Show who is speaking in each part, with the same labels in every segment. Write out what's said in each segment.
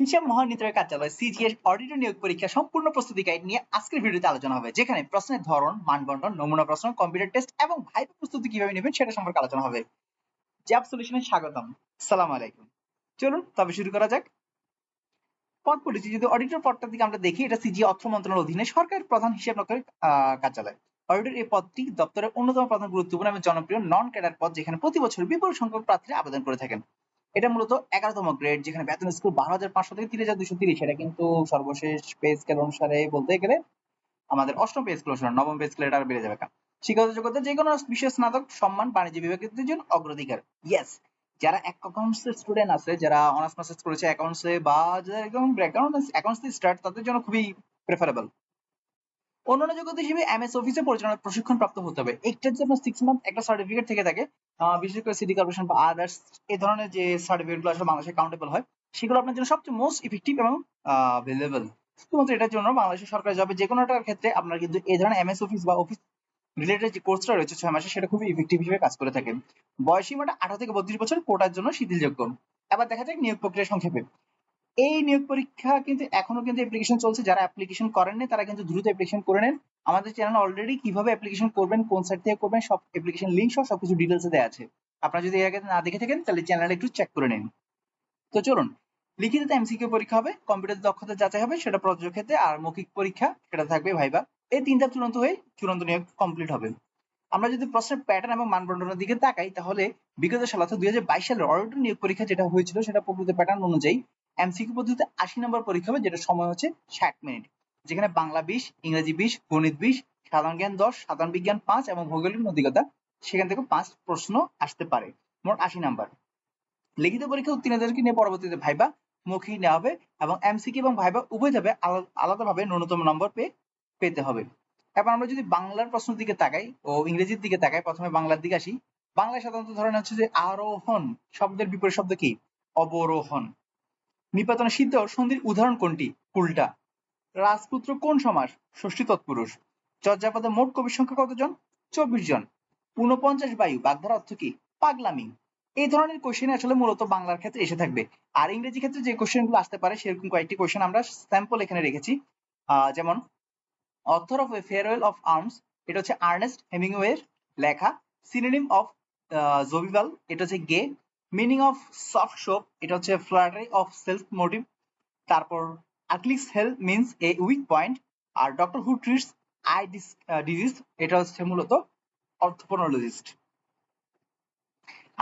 Speaker 1: হিসাব মহানির্ধারক কার্যালয় সিজিএর অডিটর নিয়োগ পরীক্ষা সম্পূর্ণ প্রস্তুতি গাইড নিয়ে আজকের ভিডিওতে আলোচনা হবে, যেখানে প্রশ্নের ধরন, মানবন্টন, নমুনা প্রশ্ন, কম্পিউটার টেস্ট এবং ভাইভা প্রস্তুতি কিভাবে নেবেন সেটা সম্পর্কে আলোচনা হবে। জ্যাব সলিউশনে স্বাগতম। আসসালামু আলাইকুম। চলুন তবে শুরু করা যাক। পদ পরিচিতি, যদি অডিটর পদটার দিকে আমরা দেখি, এটা সিজি অর্থ মন্ত্রণালয়ের অধীনে সরকারের প্রধান হিসাব রক্ষকের কার্যালয়। অডিটর এই পদটি দপ্তরের অন্যতম প্রধান গুরুত্বপূর্ণ এবং জনপ্রিয় নন ক্যাডার পদ, যেখানে প্রতি বছর বিপুল সংখ্যক প্রার্থীরা আবেদন করে থাকেন। এটা মূলত 11তম গ্রেড, যেখানে বেতন স্কেল 12,500 থেকে 30,230। এটা কিন্তু সর্বশেষ পে স্কেল অনুসারে বলতে গেলে আমাদের অষ্টম পে স্কেল অনুসারে, নবম পে স্কেল এটা আর বেড়ে যাবে। শিক্ষাগত যোগ্যতা যে কোনো বিষয়ে স্নাতক, সম্মান বাণিজ্য বিভাগের জন্য অগ্রাধিকার। ইয়েস, যারা অ্যাকাউন্টস এর স্টুডেন্ট আছে, যারা অনার্স মাস্টার্স করেছে অ্যাকাউন্টসে, বা যারা একদম ব্যাকগ্রাউন্ড অ্যাকাউন্টস দিয়ে স্টার্ট, তাদের জন্য খুবই প্রেফারেবল। অন্যান্য যোগ্যতা হিসেবে এমএস অফিসে পরিচালনার প্রশিক্ষণ প্রাপ্ত হতে হবে। একটা যে আপনার 6 মান্থ একটা সার্টিফিকেট থেকে থাকে, বিশেষ করে সিটি কর্পোরেশন বা আদার্স এই ধরনের যে সার্টিফিকেটগুলো আসলে বাংলাদেশে কাউন্টেবল হয়, সেগুলো আপনার জন্য সবচেয়ে মোস্ট ইফেক্টিভ এবং অ্যাভেলেবল। শুধুমাত্র এটার জন্য বাংলাদেশের সরকারি জবে যে কোনোটার ক্ষেত্রে আপনার কিন্তু এই ধরনের এমএস অফিস বা অফিস রিলেটেড যে কোর্সটা রয়েছে 6 মাসে, সেটা খুবই ইফেক্টিভ হিসেবে কাজ করে থাকে। বয়স সীমাটা 18 থেকে 32 বছর, কোটার জন্য শিথিলযোগ্য। এবার দেখা যাক নিয়োগ প্রক্রিয়া সংক্ষেপে। এই নিয়োগ পরীক্ষা কিন্তু এখনো কিন্তু অ্যাপ্লিকেশন চলছে। যারা অ্যাপ্লিকেশন করেননি তারা কিন্তু দ্রুত অ্যাপ্লিকেশন করে নেন। আমাদের চ্যানেলে অলরেডি কিভাবে অ্যাপ্লিকেশন করবেন, কোন সাইট থেকে করবেন, সব অ্যাপ্লিকেশন লিংক সহ সবকিছু ডিটেলসে দেওয়া আছে। আপনারা যদি এর আগে না দেখে থাকেন তাহলে চ্যানেলটা একটু চেক করে নিন। তো চলুন, লিখিত এমসিকিউ পরীক্ষা হবে, কম্পিউটার দক্ষতা যাচাই হবে সেটা প্রযোজ্য ক্ষেত্রে, আর মৌখিক পরীক্ষা সেটা থাকবে ভাইবা। এই 3 ধাপ চূড়ান্ত হয়ে চূড়ান্ত নিয়োগ কমপ্লিট হবে। আমরা যদি প্রশ্নের প্যাটার্ন এবং মানবন্টনের দিকে তাকাই, তাহলে বিগত সাল অর্থাৎ 2022 সালের অডিটর নিয়োগ পরীক্ষা যেটা হয়েছিল, সেটা প্রকৃত প্যাটার্ন অনুযায়ী এমসিকিউ পদ্ধতিতে 80 নম্বর পরীক্ষা হবে, যেটা সময় হচ্ছে 60 মিনিট, যেখানে বাংলা 20, ইংরেজি 20, গণিত 20, সাধারণ জ্ঞান 10, সাধারণ বিজ্ঞান 5 এবং ভৌগোলিক নৈতিকতা সেখান থেকে 5 প্রশ্ন আসতে পারে, মোট 80 নাম্বার। লিখিত পরীক্ষা উত্তীর্ণদেরকে নিয়ে পরবর্তীতে ভাইবা, মৌখিক নেওয়া হবে এবং এমসিকিউ এবং ভাইবা উভয় ধাপে আলাদাভাবে ন্যূনতম নম্বর পেতে হবে। এবার আমরা যদি বাংলার প্রশ্নের দিকে তাকাই ও ইংরেজির দিকে তাকাই, প্রথমে বাংলার দিকে আসি। বাংলায় সাধারণত ধরেন হচ্ছে যে আরোহণ শব্দের বিপরীত শব্দ কি? অবরোহণ। নিপাতনে সিদ্ধ সন্ধির উদাহরণ কোনটি? উল্টা। রাজপুত্র কোন সমাস? ষষ্ঠী তৎপুরুষ। চর্যাপদে মোট কবির সংখ্যা কতজন? 24 জন। 49 বায়ু বাগধারা অর্থ কি? পাগলামি। এই ধরনের কোশ্চেন আসলে মূলত বাংলার ক্ষেত্রে এসে থাকবে। আর ইংরেজি ক্ষেত্রে যে কোশ্চেনগুলো আসতে পারে সেরকম কয়েকটি কোশ্চেন আমরা স্যাম্পল এখানে রেখেছি। যেমন author of a farewell of arms, এটা হচ্ছে আর্নেস্ট হেমিংওয়ের লেখা। সিনোনিম অফ জবিভাল, এটা হচ্ছে গে। মিনিং অফ সফট শোপ, এটা হচ্ছে ফ্ল্যাটারি অফ সেলফ মোটিভ। তারপর Achilles heel means a weak point. আর doctor who treats eye disease, এটা হচ্ছে মূলত অর্থোপনোলজিস্ট।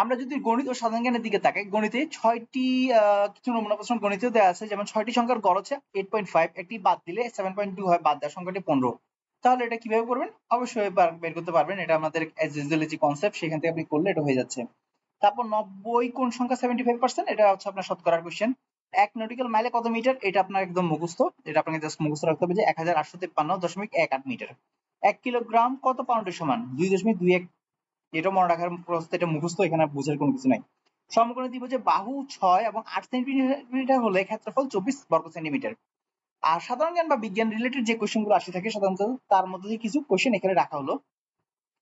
Speaker 1: আমরা যদি গণিত ও সাধারণ জ্ঞানের দিকে তাকাই, গণিতে 6টি কিছু নমুনা প্রশ্ন গণিতেও দেওয়া আছে, যেমন 6টি সংখ্যার গড় হচ্ছে 8.5, একটি বাদ দিলে 7.2 হয়, বাদ দেওয়ার সংখ্যাটি 15। তাহলে এটা কিভাবে করবেন? অবশ্যই বের করতে পারবেন, এটা আমাদের অ্যাজ ইউজুয়াল যে কনসেপ্ট সেখান থেকে আপনি করলে এটা হয়ে যাচ্ছে। তারপর 90 কোন সংখ্যা 75%, এটা হচ্ছে আপনার শতকরার কোশ্চেন। 1 নটিক্যাল মাইলে কত মিটার? এটা আপনার একদম মুখস্থ, এটা আপনাকে জাস্ট মুখস্থ রাখতে হবে যে 1853.18 মিটার। 1 কিলোগ্রাম কত পাউন্ডের সমান? 2.21। এটা মনে রাখার প্রশ্ন, এটা মুখস্থ, এখানে বুঝার কোনো কিছু নাই। সমকোণী ত্রিভুজে বাহু 6 এবং 8 সেন্টিমিটার হলে ক্ষেত্রফল 24 বর্গ সেন্টিমিটার। আর সাধারণ জ্ঞান বা বিজ্ঞান রিলেটেড যে কোশ্চেন গুলো আসে থাকে সাধারণত, তার মধ্যে থেকে কিছু কোশ্চেন এখানে রাখা হলো।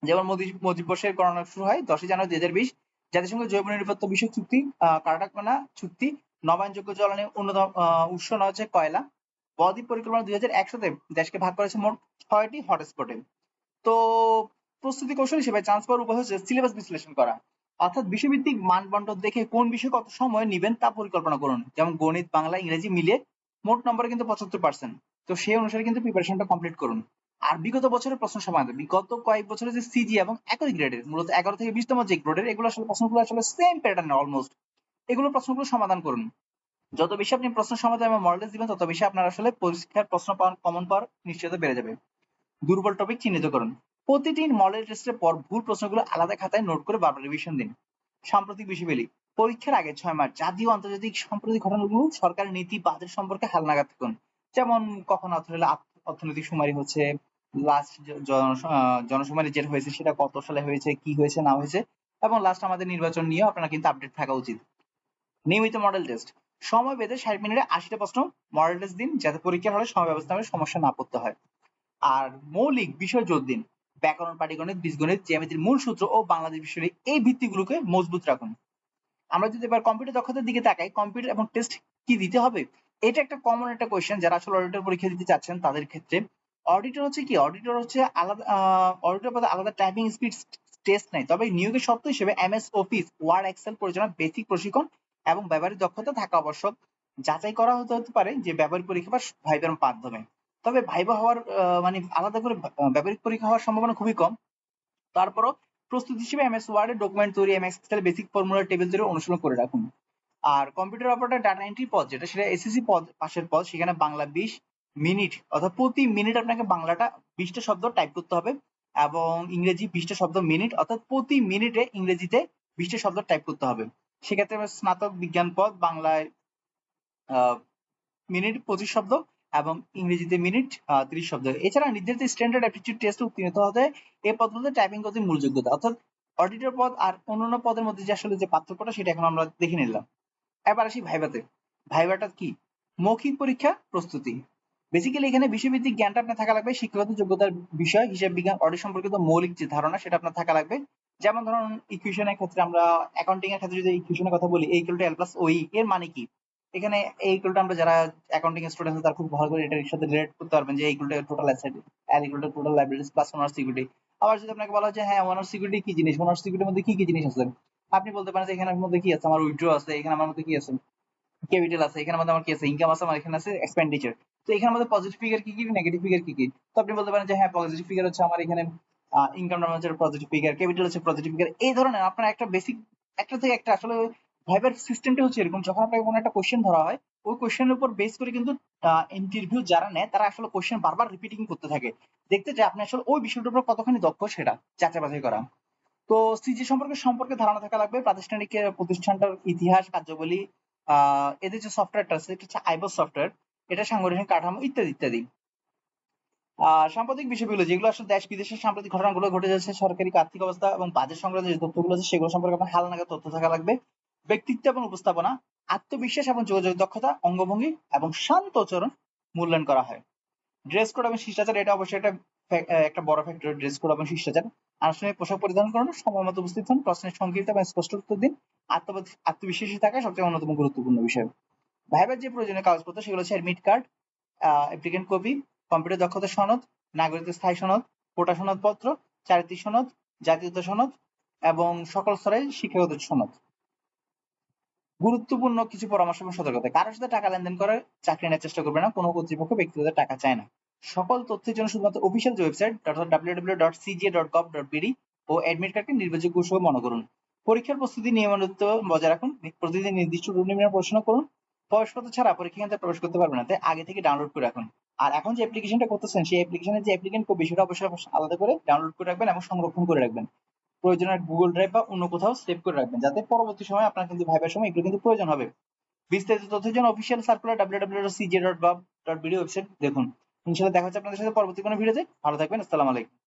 Speaker 1: যেমন মুজিব বর্ষের গণনা শুরু হয় 10 জানুয়ারি 2020। জাতিসংঘ জৈব নিরাপত্তা বিষয়ক চুক্তি, কারাটাকমানা চুক্তি। নবায়নযোগ্য জ্বালানি অন্যতম উৎস না হচ্ছে কয়লা। বদ্বীপ পরিকল্পনা 2001 সালে দেশকে ভাগ করেছে মোট 6টি হটস্পটে। তো প্রস্তুতি কৌশল হিসেবে চান্স পাওয়ার উপায় হচ্ছে সিলেবাস বিশ্লেষণ করা, অর্থাৎ বিষয়ভিত্তিক মানবন্টন দেখে কোন বিষয়ে কত সময় নেবেন তা পরিকল্পনা করুন। যেমন গণিত, বাংলা, ইংরেজি মিলিয়ে মোট নম্বরে কিন্তু 75%। তো সেই অনুসারে কিন্তু প্রিপারেশনটা কমপ্লিট করুন। আর বিগত বছরের প্রশ্ন সমাধান, বিগত কয়েক বছরের যে সিজি এবং একই গ্রেডের মূলত 11 থেকে 20তম যে গ্রেডের, এগুলো আসলে প্রশ্নগুলো আসলে সেম প্যাটার্নের অলমোস্ট। এগুলো প্রশ্নগুলো সমাধান করুন। যত বেশি আপনি প্রশ্ন সমাধান এবং মডেল দিবেন, তত বেশি আপনার আসলে পরীক্ষার প্রশ্ন কমন পাওয়ার নিশ্চয়তা বেড়ে যাবে। দুর্বল টপিক চিহ্নিত করুন। প্রতিটি মডেল টেস্টের পর ভুল প্রশ্নগুলো আলাদা খাতায় নোট করে বারবার রিভিশন দিন। সাম্প্রতিক বিষয়বলী, পরীক্ষার আগে 6 মাস জাতীয় আন্তর্জাতিক সাম্প্রতিক ঘটনাগুলো, সরকারের নীতি বাজেট সম্পর্কে হালনাগাদ থাকুন। যেমন কখন অর্থনৈতিক সুমারি হচ্ছে, লাস্ট জনশুমারি যেটা হয়েছে সেটা কত সালে হয়েছে, কি হয়েছে না হয়েছে, এবং লাস্ট আমাদের নির্বাচন নিয়ে আপনার কিন্তু আপডেট থাকা উচিত। নিয়মিত মডেল টেস্ট, সময় বেঁধে 60 মিনিটে 80টা প্রশ্ন মডেল টেস্ট দিন, যাতে পরীক্ষার হলে সময় ব্যবস্থাপনায় সমস্যা না পড়তে হয়। আর মৌলিক বিষয় জোর দিন। ব্যাকরণ, পাটিগণিত, বীজগণিত, জ্যামিতির মূল সূত্র ও বাংলাদেশ বিষয়ে এই ভিত্তিগুলোকে মজবুত রাখুন। আমরা যদি এবার কম্পিউটার দক্ষতার দিকে তাকাই, কম্পিউটার এবং টেস্ট কি দিতে হবে? এটা একটা কমন একটা কোয়েশ্চেন যারা আসলে অডিটর পরীক্ষা দিতে চাচ্ছেন তাদের ক্ষেত্রে। অডিটর হচ্ছে কি, অডিটর হচ্ছে আলাদা অডিটর পদে আলাদা টাইপিং স্পিড টেস্ট নাই, তবে নিয়োগের শর্ত হিসেবে এমএস অফিস ওয়ার্ড এক্সেল পরিচালনা বেসিক প্রশিক্ষণ এবং ব্যবহারিক দক্ষতা থাকা আবশ্যক। যাচাই করা হতে পারে যে ব্যবহারিক পরীক্ষা বা ভাইবার মাধ্যমে। তবে ভাইবা হওয়ার মানে আলাদা করে ব্যবহারিক পরীক্ষা হওয়ার সম্ভাবনা খুবই কম। তারপরও প্রস্তুতি হিসেবে এমএস ওয়ার্ডে ডকুমেন্ট তৈরি, MS Excel basic formula table তৈরি অনুশীলন করে রাখুন। আর কম্পিউটার অপারেটর ডাটা এন্ট্রি পদ যেটা, সেটা এসএসসি পদ পাশের পদ, সেখানে বাংলা 20 মিনিট অর্থাৎ প্রতি মিনিট আপনাকে বাংলাটা 20টা শব্দ টাইপ করতে হবে এবং ইংরেজি 20টা শব্দ মিনিট অর্থাৎ প্রতি মিনিটে ইংরেজিতে 20টা শব্দ টাইপ করতে হবে। সেক্ষেত্রে স্নাতক বিজ্ঞান পদ বাংলায় মিনিট 25 শব্দ এবং ইংরেজিতে মিনিট 30 শব্দ। এছাড়া নির্ধারিত স্ট্যান্ডার্ড অ্যাপটিটিউড টেস্টে উত্তীর্ণ হতে হবে। এই পদগুলোতে টাইপিং করতে মূল যোগ্যতা, অর্থাৎ অডিটর পদ আর অন্যান্য পদের মধ্যে যে আসলে যে পার্থক্যটা সেটা এখন আমরা দেখে নিলাম। এবার আসি ভাইভাতে। ভাইভাটা কি? মৌখিক পরীক্ষা প্রস্তুতি। বেসিক্যালি এখানে বিষয়ভিত্তিক জ্ঞানটা আপনার থাকা লাগবে, শিক্ষাগত যোগ্যতার বিষয় হিসাব বিজ্ঞান অডিট সম্পর্কিত মৌলিক যে ধারণা সেটা আপনার থাকা লাগবে। যেমন ধরুন ইকুয়েশনের ক্ষেত্রে, আমরা অ্যাকাউন্টিং এর ক্ষেত্রে যদি ইকুয়েশনের কথা বলি, a = l + ওই এর মানে কি? এখানে a = আমরা যারা অ্যাকাউন্টিং স্টুডেন্ট আছে তারা খুব ভালো করে এটার সাথে রিলেট করতে পারবেন যে a = total asset, l = total liabilities plus owner security. আবার যদি আপনাকে বলা হয় যে হ্যাঁ ওনার সিকিউরিটি কি জিনিস, ওনার সিকিউরিটির মধ্যে কি কি জিনিস আছে, আপনি বলতে পারেন যে এখানের মধ্যে কি আছে, আমার উইথড্র আছে, এখানে আমার মধ্যে কি আছে, ক্যাপিটাল আছে, এখানে মধ্যে আমার কি আছে, ইনকাম আছে, আমার এখানে আছে এক্সপেন্ডিচার। তো এখানের মধ্যে পজিটিভ ফিগার কি কি, নেগেটিভ ফিগার কি কি। তো আপনি বলতে পারেন যে হ্যাঁ পজিটিভ ফিগার হচ্ছে আমার এখানে ইনকাম নাম্বার হচ্ছে পজিটিভ ফিগার, ক্যাপিটাল হচ্ছে পজিটিভ ফিগার। এই ধরনের আপনার একটা বেসিক একটা থেকে একটা আসলে ভাইবার সিস্টেমটা হচ্ছে এরকম, যখন আপনাকে কোনো একটা কোশ্চেন ধরা হয় ওই কোশ্চেনের উপর বেস করে কিন্তু ইন্টারভিউ যারা নেয় তারা আসলে কোশ্চেন বারবার রিপিটিং করতে থাকে, দেখতে যে আপনি আসলে ওই বিষয়টার উপর কতখানি দক্ষ সেটা যাচাই বাছাই করা। তো সিজি সম্পর্কে ধারণা থাকা লাগবে, প্রাতিষ্ঠানিক প্রতিষ্ঠানটার ইতিহাস, কার্যাবলী, এদের যে সফটওয়্যারটা আছে এটা হচ্ছে আইবস সফটওয়্যার, এটা সাংগঠনিক কাঠামো ইত্যাদি ইত্যাদি। সাম্প্রতিক বিষয়গুলো যেগুলো আসলে দেশ বিদেশের সাম্প্রতিক ঘটনাগুলো ঘটে যাচ্ছে, সরকারি আর্থিক অবস্থা এবং বাজেট সংক্রান্ত যে তথ্যগুলো আছে সেগুলো সম্পর্কে আপনার হালনাগাদ তথ্য থাকা লাগবে। ব্যক্তিত্ব এবং উপস্থাপনা, আত্মবিশ্বাস এবং যোগাযোগ দক্ষতা, অঙ্গভঙ্গি এবং শান্ত আচরণ মূল্যায়ন করা হয়। ড্রেস কোড এবং শিষ্টাচার, এটা অবশ্যই একটা বড় ফ্যাক্টর, ড্রেস কোড এবং শিষ্টাচার। আনুষ্ঠানিক পোশাক পরিধান করুন, সময় মতো উপস্থিত হন, প্রশ্নের সংক্ষিপ্ত এবং স্পষ্ট উত্তর দিন। আত্মবিশ্বাসী থাকা সবচেয়ে অন্যতম গুরুত্বপূর্ণ বিষয়। ভাইবার যে প্রয়োজনীয় কাগজপত্র সেগুলো হচ্ছে admit card, applicant copy, computer দক্ষতা সনদ, নাগরিকত্বের স্থায়ী সনদ, কোটা সনদপত্র, চারিত্রিক সনদ, জাতীয়তা সনদ এবং সকল স্তরের শিক্ষাগত সনদ। গুরুত্বপূর্ণ কিছু পরামর্শ এবং সতর্কতা: কারোর সাথে টাকা লেনদেন করে চাকরি নেওয়ার চেষ্টা করবে না, কোনো কর্তৃপক্ষ ব্যক্তিগত টাকা চায় না। সকল তথ্যের জন্য শুধুমাত্র অফিসিয়াল যে ওয়েবসাইট www.cga.gov.bd ও অ্যাডমিট কার্ডকে নির্ভরযোগ্য উৎস মনে করুন। পরীক্ষার প্রস্তুতি নিয়মিত বজায় রাখুন, প্রতিদিন নির্দিষ্ট রুট নিয়ে পড়াশোনা করুন। প্রবেশপত্র ছাড়া পরীক্ষা কেন্দ্রে প্রবেশ করতে পারবে না, তাই আগে থেকে ডাউনলোড করে রাখুন। আর এখন যে অ্যাপ্লিকেশনটা করতেছেন সেই অ্যাপ্লিকেশনের যে অ্যাপ্লিকেন্ট কপি সেটা অবশ্যই আলাদা করে ডাউনলোড করে রাখবেন এবং সংরক্ষণ করে রাখবেন। প্রয়োজনে গুগল ড্রাইভ বা অন্য কোথাও সেভ করে রাখবেন, যাতে পরবর্তী সময় আপনার কিন্তু ভাইবার সময় এগুলো কিন্তু প্রয়োজন হবে। বিস্তারিত তথ্যের জন্য অফিসিয়াল সার্কুলার www.cj.gov.bd ওয়েবসাইট দেখুন। ইনশাআল্লাহ দেখা হচ্ছে আপনাদের সাথে পরবর্তী কোনো ভিডিওতে। ভালো থাকবেন। আসসালামু আলাইকুম।